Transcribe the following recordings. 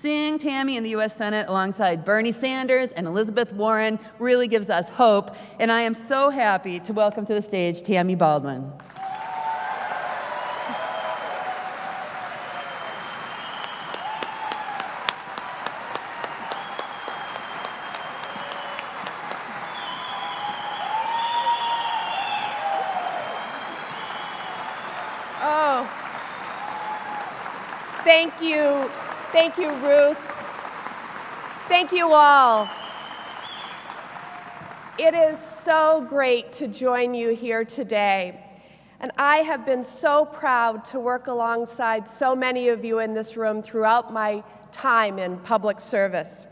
Seeing Tammy in the U.S. Senate alongside Bernie Sanders and Elizabeth Warren really gives us hope, and I am so happy to welcome to the stage Tammy Baldwin. Oh, thank you. Thank you, Ruth. Thank you all. It is so great to join you here today. And I have been so proud to work alongside so many of you in this room throughout my time in public service.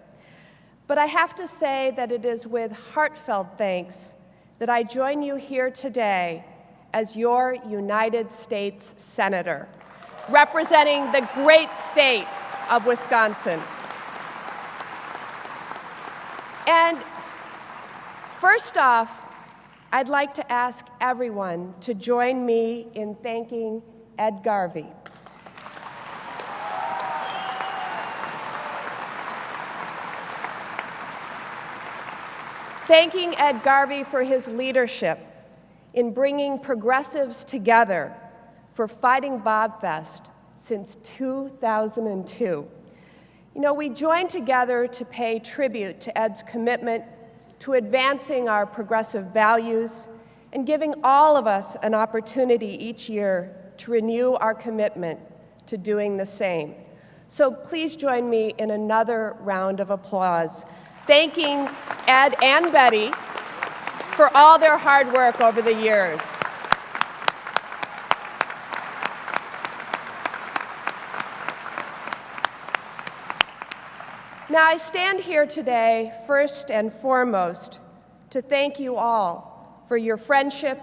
But I have to say that it is with heartfelt thanks that I join you here today as your United States Senator, representing the great state of Wisconsin. And first off, I'd like to ask everyone to join me in thanking Ed Garvey. Thanking Ed Garvey for his leadership in bringing progressives together for Fighting Bobfest since 2002. You know, we joined together to pay tribute to Ed's commitment to advancing our progressive values and giving all of us an opportunity each year to renew our commitment to doing the same. So please join me in another round of applause, thanking Ed and Betty for all their hard work over the years. Now, I stand here today, first and foremost, to thank you all for your friendship,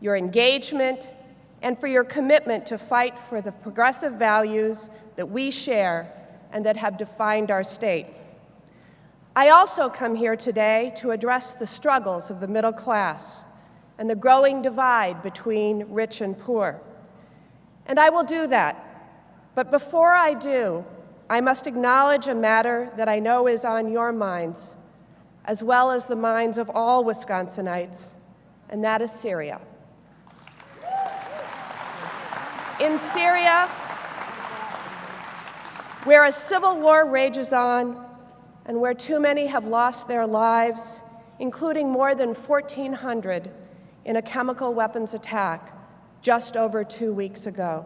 your engagement, and for your commitment to fight for the progressive values that we share and that have defined our state. I also come here today to address the struggles of the middle class and the growing divide between rich and poor. And I will do that. But before I do, I must acknowledge a matter that I know is on your minds, as well as the minds of all Wisconsinites, and that is Syria. In Syria, where a civil war rages on and where too many have lost their lives, including more than 1,400 in a chemical weapons attack just over 2 weeks ago.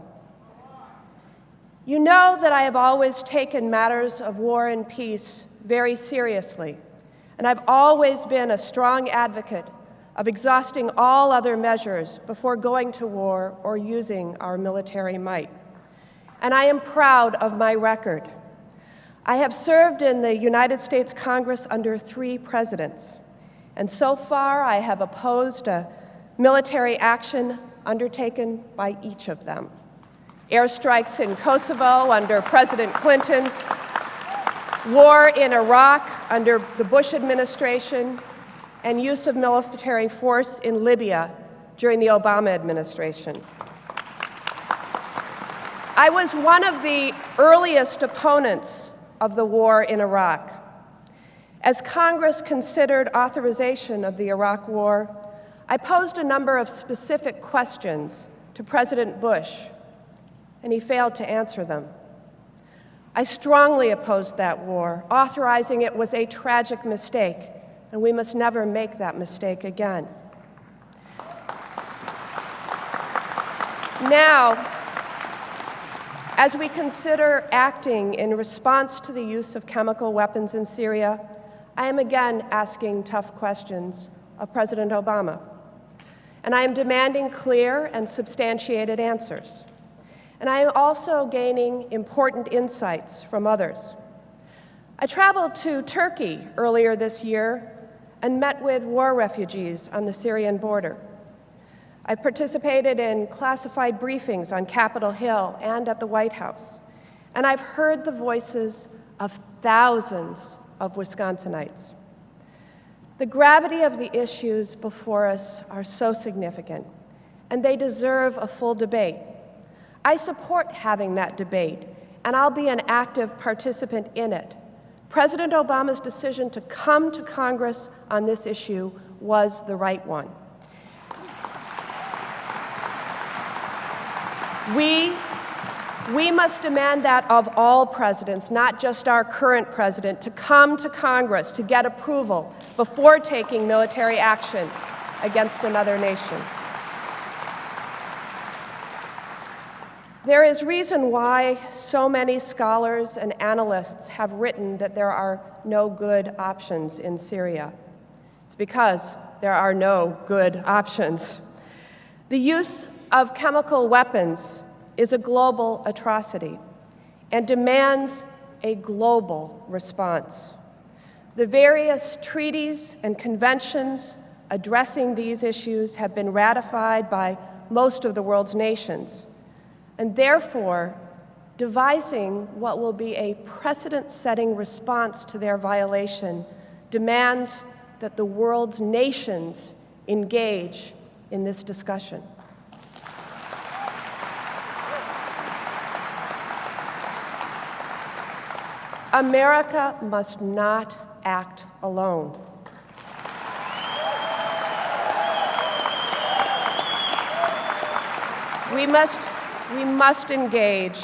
You know that I have always taken matters of war and peace very seriously, and I've always been a strong advocate of exhausting all other measures before going to war or using our military might. And I am proud of my record. I have served in the United States Congress under 3 presidents, and so far I have opposed a military action undertaken by each of them. Airstrikes in Kosovo under President Clinton, war in Iraq under the Bush administration, and use of military force in Libya during the Obama administration. I was one of the earliest opponents of the war in Iraq. As Congress considered authorization of the Iraq War, I posed a number of specific questions to President Bush, and he failed to answer them. I strongly opposed that war. Authorizing it was a tragic mistake, and we must never make that mistake again. Now, as we consider acting in response to the use of chemical weapons in Syria, I am again asking tough questions of President Obama, and I am demanding clear and substantiated answers. And I am also gaining important insights from others. I traveled to Turkey earlier this year and met with war refugees on the Syrian border. I participated in classified briefings on Capitol Hill and at the White House, and I've heard the voices of thousands of Wisconsinites. The gravity of the issues before us are so significant, and they deserve a full debate. I support having that debate and I'll be an active participant in it. President Obama's decision to come to Congress on this issue was the right one. We must demand that of all presidents, not just our current president, to come to Congress to get approval before taking military action against another nation. There is reason why so many scholars and analysts have written that there are no good options in Syria. It's because there are no good options. The use of chemical weapons is a global atrocity and demands a global response. The various treaties and conventions addressing these issues have been ratified by most of the world's nations, and therefore, devising what will be a precedent-setting response to their violation demands that the world's nations engage in this discussion. America must not act alone. We must engage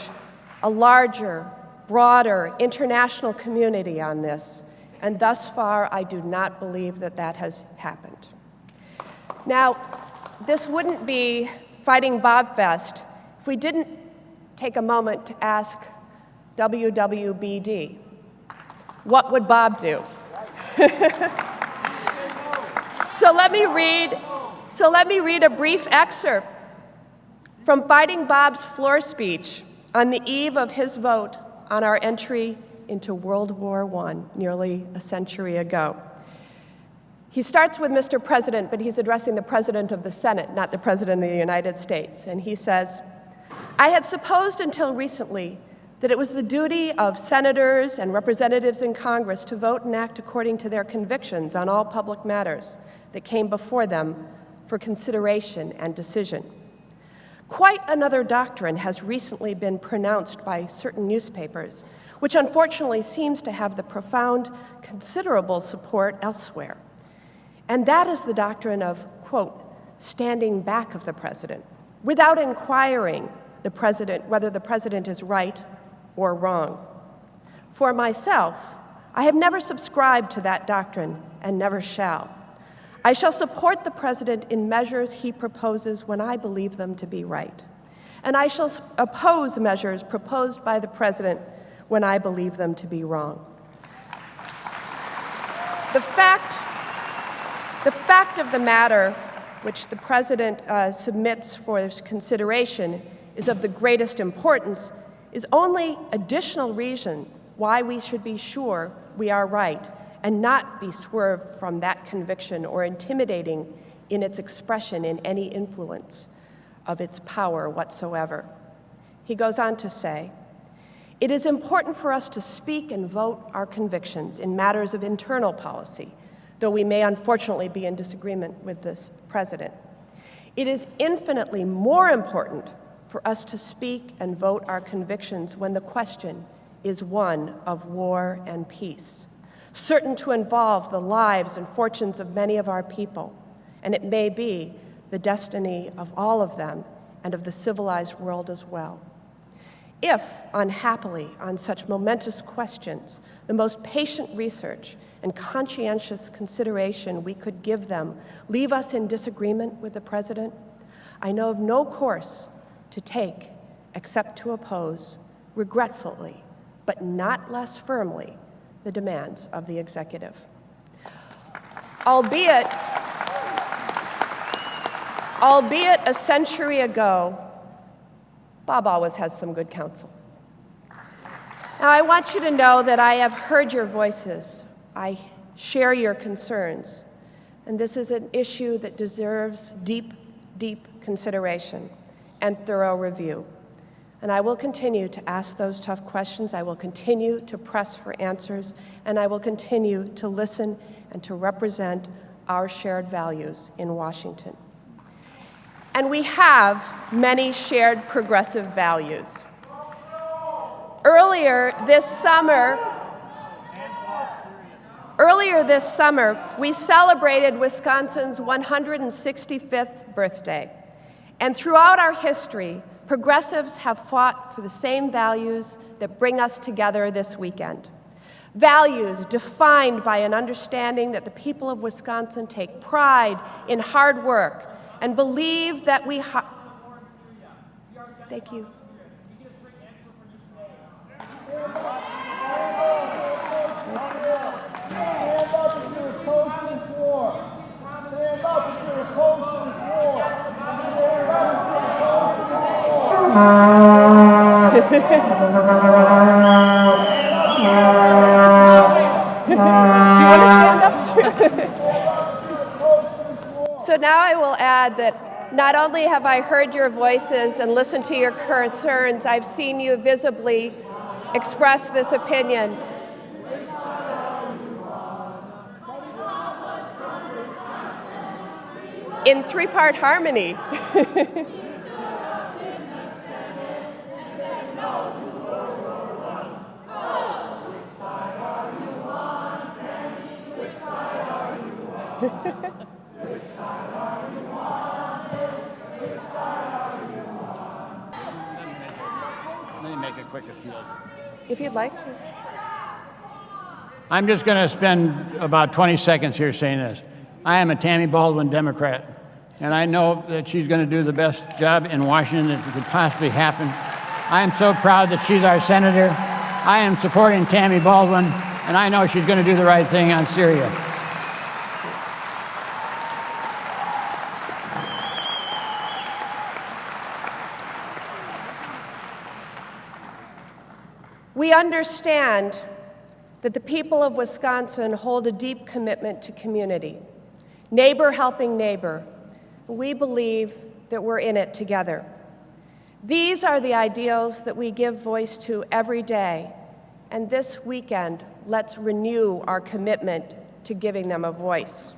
a larger, broader international community on this, and thus far, I do not believe that that has happened. Now, this wouldn't be Fighting Bobfest if we didn't take a moment to ask WWBD, what would Bob do? So let me read a brief excerpt from Fighting Bob's floor speech on the eve of his vote on our entry into World War I nearly a century ago. He starts with Mr. President, but he's addressing the President of the Senate, not the President of the United States. And he says, "I had supposed until recently that it was the duty of senators and representatives in Congress to vote and act according to their convictions on all public matters that came before them for consideration and decision. Quite another doctrine has recently been pronounced by certain newspapers, which unfortunately seems to have the profound, considerable support elsewhere. And that is the doctrine of, quote, standing back of the president, without inquiring the president whether the president is right or wrong. For myself, I have never subscribed to that doctrine and never shall. I shall support the president in measures he proposes when I believe them to be right. And I shall oppose measures proposed by the president when I believe them to be wrong. The fact of the matter which the president submits for consideration is of the greatest importance is only additional reason why we should be sure we are right and not be swerved from that conviction or intimidating in its expression in any influence of its power whatsoever." He goes on to say, "It is important for us to speak and vote our convictions in matters of internal policy, though we may unfortunately be in disagreement with this president. It is infinitely more important for us to speak and vote our convictions when the question is one of war and peace, certain to involve the lives and fortunes of many of our people, and it may be the destiny of all of them and of the civilized world as well. If, unhappily, on such momentous questions, the most patient research and conscientious consideration we could give them leave us in disagreement with the president, I know of no course to take except to oppose, regretfully, but not less firmly, the demands of the executive." Albeit a century ago, Bob always has some good counsel. Now, I want you to know that I have heard your voices. I share your concerns. And this is an issue that deserves deep, deep consideration and thorough review. And I will continue to ask those tough questions. I will continue to press for answers. And I will continue to listen and to represent our shared values in Washington. And we have many shared progressive values. Earlier this summer, we celebrated Wisconsin's 165th birthday. And throughout our history, progressives have fought for the same values that bring us together this weekend. Values defined by an understanding that the people of Wisconsin take pride in hard work and believe that Thank you. Do you want to stand up? So now I will add that not only have I heard your voices and listened to your concerns, I've seen you visibly express this opinion. In three-part harmony. Let me make a quick appeal. If you'd like to. I'm just going to spend about 20 seconds here saying this. I am a Tammy Baldwin Democrat, and I know that she's going to do the best job in Washington that could possibly happen. I am so proud that she's our senator. I am supporting Tammy Baldwin, and I know she's going to do the right thing on Syria. We understand that the people of Wisconsin hold a deep commitment to community, neighbor helping neighbor. We believe that we're in it together. These are the ideals that we give voice to every day, and this weekend, let's renew our commitment to giving them a voice.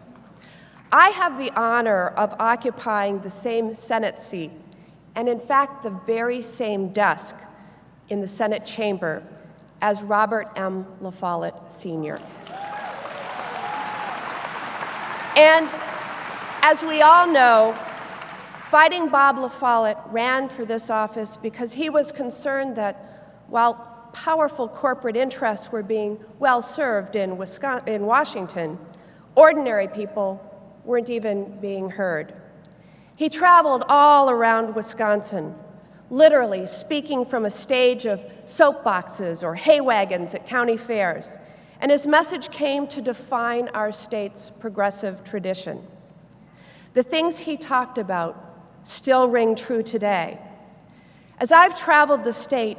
I have the honor of occupying the same Senate seat, and in fact, the very same desk in the Senate chamber as Robert M. La Follette, Sr. And as we all know, Fighting Bob La Follette ran for this office because he was concerned that while powerful corporate interests were being well served in Washington, ordinary people weren't even being heard. He traveled all around Wisconsin, literally speaking from a stage of soapboxes or hay wagons at county fairs, and his message came to define our state's progressive tradition. The things he talked about still ring true today. As I've traveled the state,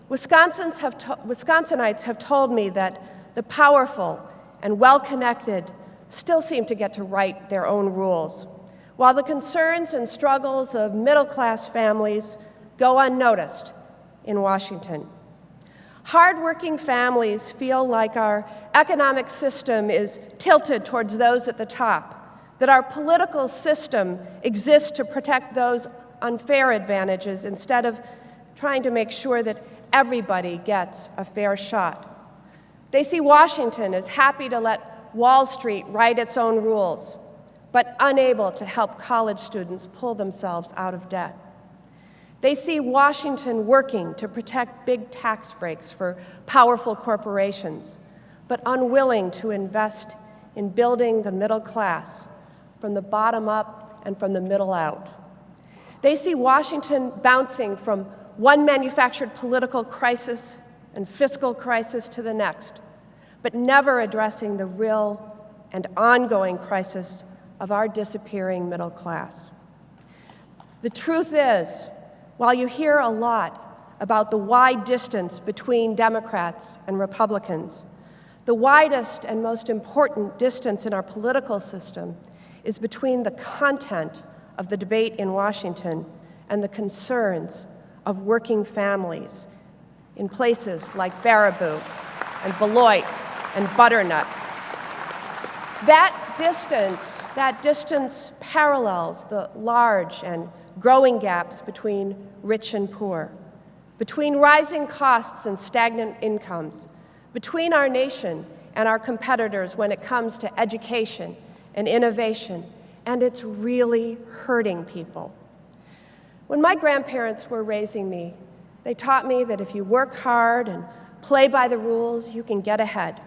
Wisconsinites have told me that the powerful and well-connected still seem to get to write their own rules, while the concerns and struggles of middle-class families go unnoticed in Washington. Hardworking families feel like our economic system is tilted towards those at the top, that our political system exists to protect those unfair advantages instead of trying to make sure that everybody gets a fair shot. They see Washington as happy to let Wall Street write its own rules, but unable to help college students pull themselves out of debt. They see Washington working to protect big tax breaks for powerful corporations, but unwilling to invest in building the middle class from the bottom up and from the middle out. They see Washington bouncing from one manufactured political crisis and fiscal crisis to the next, but never addressing the real and ongoing crisis of our disappearing middle class. The truth is, while you hear a lot about the wide distance between Democrats and Republicans, the widest and most important distance in our political system is between the content of the debate in Washington and the concerns of working families in places like Baraboo and Beloit and Butternut. That distance parallels the large and growing gaps between rich and poor, between rising costs and stagnant incomes, between our nation and our competitors when it comes to education and innovation, and it's really hurting people. When my grandparents were raising me, they taught me that if you work hard and play by the rules, you can get ahead.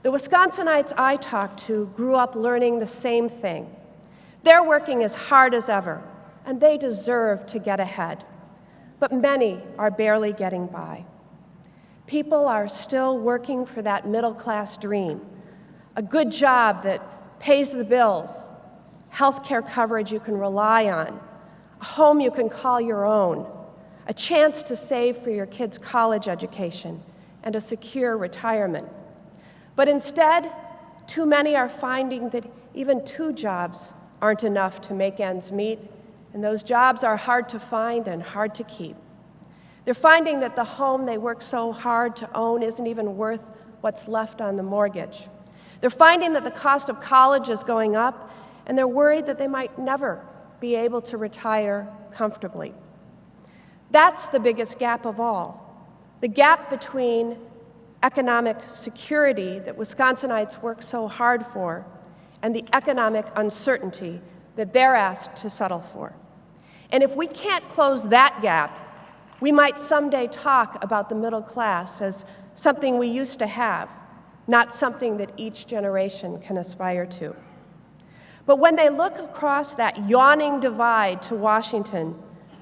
The Wisconsinites I talked to grew up learning the same thing. They're working as hard as ever, and they deserve to get ahead. But many are barely getting by. People are still working for that middle-class dream, a good job that pays the bills, health care coverage you can rely on, a home you can call your own, a chance to save for your kids' college education, and a secure retirement. But instead, too many are finding that even 2 jobs aren't enough to make ends meet, and those jobs are hard to find and hard to keep. They're finding that the home they work so hard to own isn't even worth what's left on the mortgage. They're finding that the cost of college is going up, and they're worried that they might never be able to retire comfortably. That's the biggest gap of all, the gap between economic security that Wisconsinites work so hard for and the economic uncertainty that they're asked to settle for. And if we can't close that gap, we might someday talk about the middle class as something we used to have, not something that each generation can aspire to. But when they look across that yawning divide to Washington,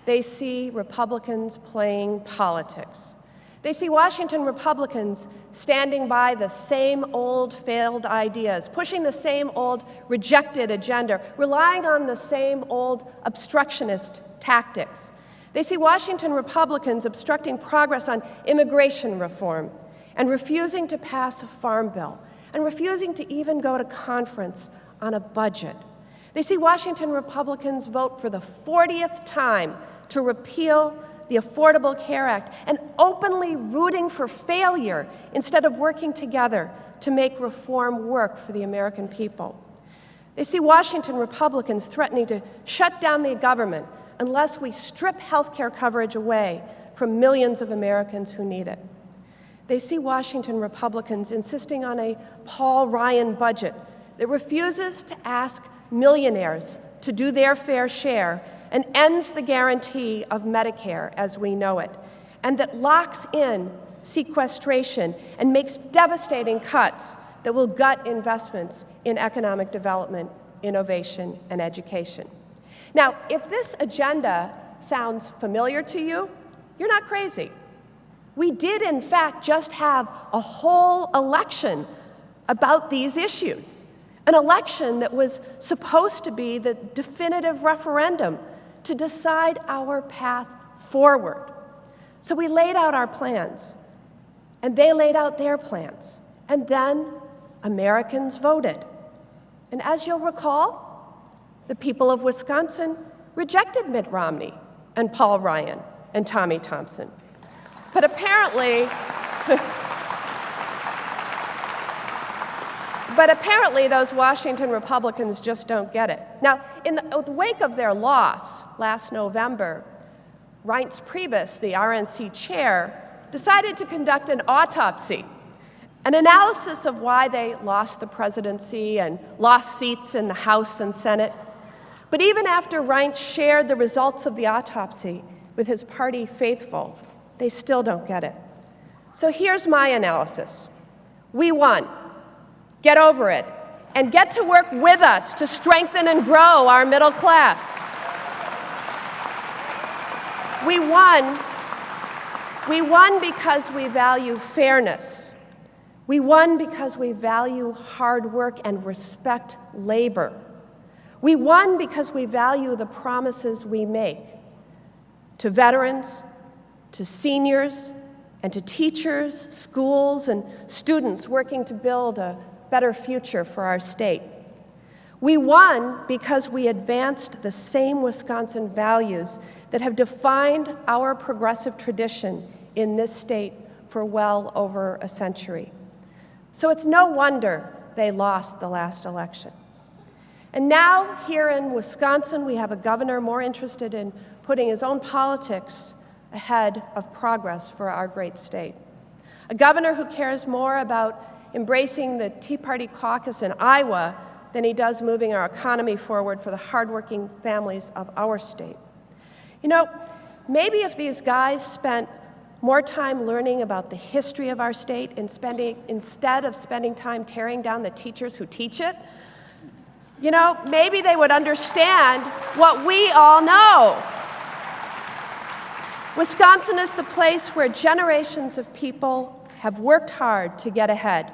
they see Republicans playing politics. They see Washington Republicans standing by the same old failed ideas, pushing the same old rejected agenda, relying on the same old obstructionist tactics. They see Washington Republicans obstructing progress on immigration reform and refusing to pass a farm bill and refusing to even go to conference on a budget. They see Washington Republicans vote for the 40th time to repeal the Affordable Care Act and openly rooting for failure instead of working together to make reform work for the American people. They see Washington Republicans threatening to shut down the government unless we strip health care coverage away from millions of Americans who need it. They see Washington Republicans insisting on a Paul Ryan budget that refuses to ask millionaires to do their fair share and ends the guarantee of Medicare as we know it, and that locks in sequestration and makes devastating cuts that will gut investments in economic development, innovation, and education. Now, if this agenda sounds familiar to you, you're not crazy. We did, in fact, just have a whole election about these issues, an election that was supposed to be the definitive referendum to decide our path forward. So we laid out our plans, and they laid out their plans, and then Americans voted. And as you'll recall, the people of Wisconsin rejected Mitt Romney and Paul Ryan and Tommy Thompson. But apparently, those Washington Republicans just don't get it. Now, in the wake of their loss last November, Reince Priebus, the RNC chair, decided to conduct an autopsy, an analysis of why they lost the presidency and lost seats in the House and Senate. But even after Reince shared the results of the autopsy with his party faithful, they still don't get it. So here's my analysis. We won. Get over it, and get to work with us to strengthen and grow our middle class. We won because we value fairness. We won because we value hard work and respect labor. We won because we value the promises we make to veterans, to seniors, and to teachers, schools, and students working to build a better future for our state. We won because we advanced the same Wisconsin values that have defined our progressive tradition in this state for well over a century. So it's no wonder they lost the last election. And now, here in Wisconsin, we have a governor more interested in putting his own politics ahead of progress for our great state. A governor who cares more about embracing the Tea Party caucus in Iowa than he does moving our economy forward for the hardworking families of our state. You know, maybe if these guys spent more time learning about the history of our state and instead of spending time tearing down the teachers who teach it, you know, maybe they would understand what we all know. Wisconsin is the place where generations of people have worked hard to get ahead.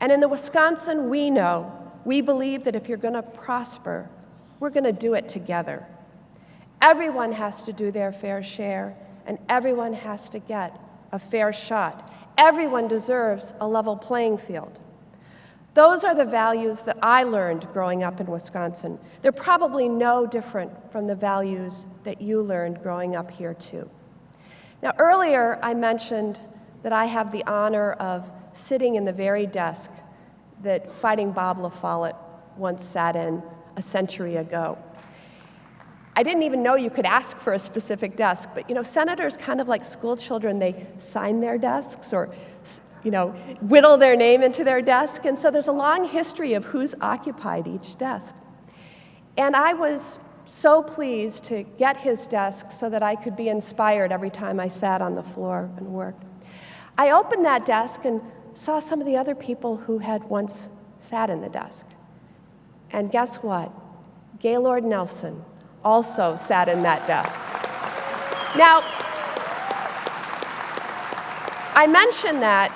And in the Wisconsin we know, we believe that if you're going to prosper, we're going to do it together. Everyone has to do their fair share, and everyone has to get a fair shot. Everyone deserves a level playing field. Those are the values that I learned growing up in Wisconsin. They're probably no different from the values that you learned growing up here too. Now, earlier I mentioned that I have the honor of sitting in the very desk that Fighting Bob LaFollette once sat in a century ago. I didn't even know you could ask for a specific desk, but you know, senators, kind of like school children, they sign their desks or whittle their name into their desk, and so there's a long history of who's occupied each desk. And I was so pleased to get his desk so that I could be inspired every time I sat on the floor and worked. I opened that desk and saw some of the other people who had once sat in the desk. And guess what? Gaylord Nelson also sat in that desk. Now, I mention that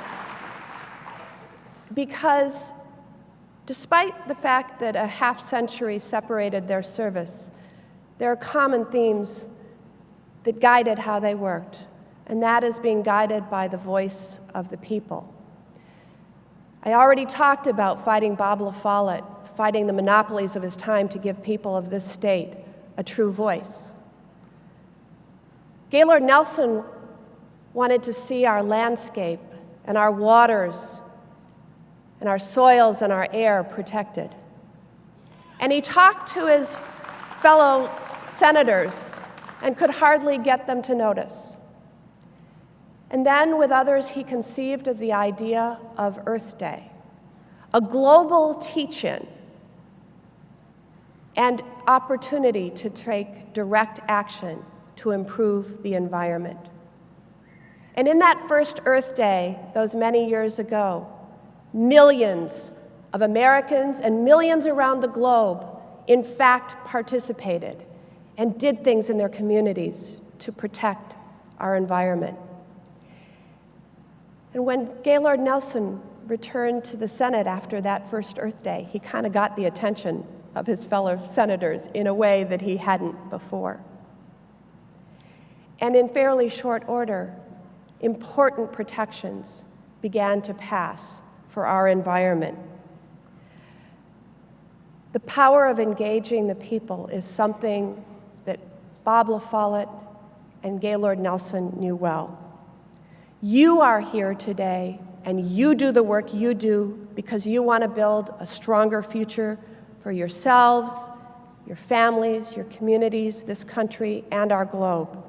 because despite the fact that a half century separated their service, there are common themes that guided how they worked, and that is being guided by the voice of the people. I already talked about Fighting Bob LaFollette, fighting the monopolies of his time to give people of this state a true voice. Gaylord Nelson wanted to see our landscape and our waters and our soils and our air protected. And he talked to his fellow senators and could hardly get them to notice. And then with others, he conceived of the idea of Earth Day, a global teach-in and opportunity to take direct action to improve the environment. And in that first Earth Day, those many years ago, millions of Americans and millions around the globe, in fact, participated and did things in their communities to protect our environment. And when Gaylord Nelson returned to the Senate after that first Earth Day, he kind of got the attention of his fellow senators in a way that he hadn't before. And in fairly short order, important protections began to pass for our environment. The power of engaging the people is something that Bob LaFollette and Gaylord Nelson knew well. You are here today, and you do the work you do because you want to build a stronger future for yourselves, your families, your communities, this country, and our globe.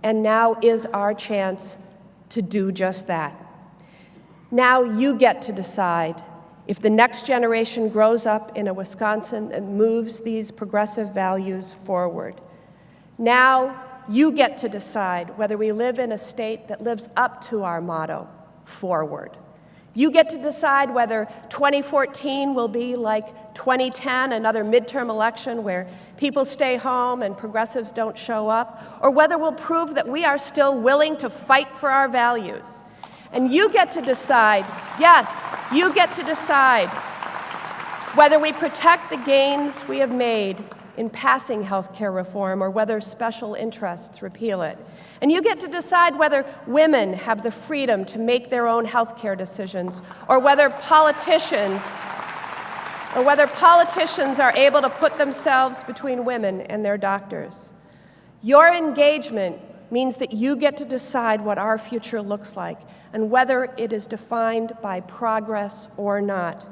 And now is our chance to do just that. Now you get to decide if the next generation grows up in a Wisconsin that moves these progressive values forward. Now you get to decide whether we live in a state that lives up to our motto, forward. You get to decide whether 2014 will be like 2010, another midterm election where people stay home and progressives don't show up, or whether we'll prove that we are still willing to fight for our values. And you get to decide, yes, you get to decide whether we protect the gains we have made in passing health care reform or whether special interests repeal it. And you get to decide whether women have the freedom to make their own health care decisions or whether politicians are able to put themselves between women and their doctors. Your engagement means that you get to decide what our future looks like and whether it is defined by progress or not.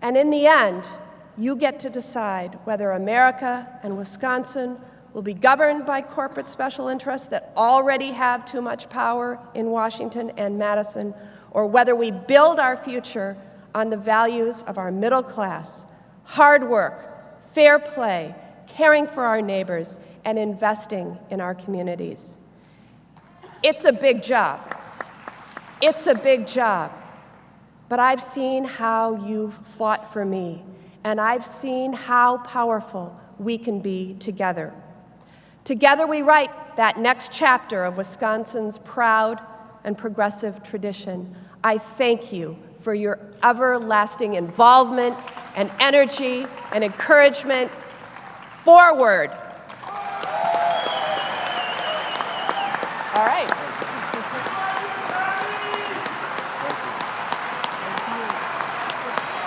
And in the end, you get to decide whether America and Wisconsin will be governed by corporate special interests that already have too much power in Washington and Madison, or whether we build our future on the values of our middle class, hard work, fair play, caring for our neighbors, and investing in our communities. It's a big job. It's a big job. But I've seen how you've fought for me, and I've seen how powerful we can be together. Together we write that next chapter of Wisconsin's proud and progressive tradition. I thank you for your everlasting involvement and energy and encouragement. Forward. All right.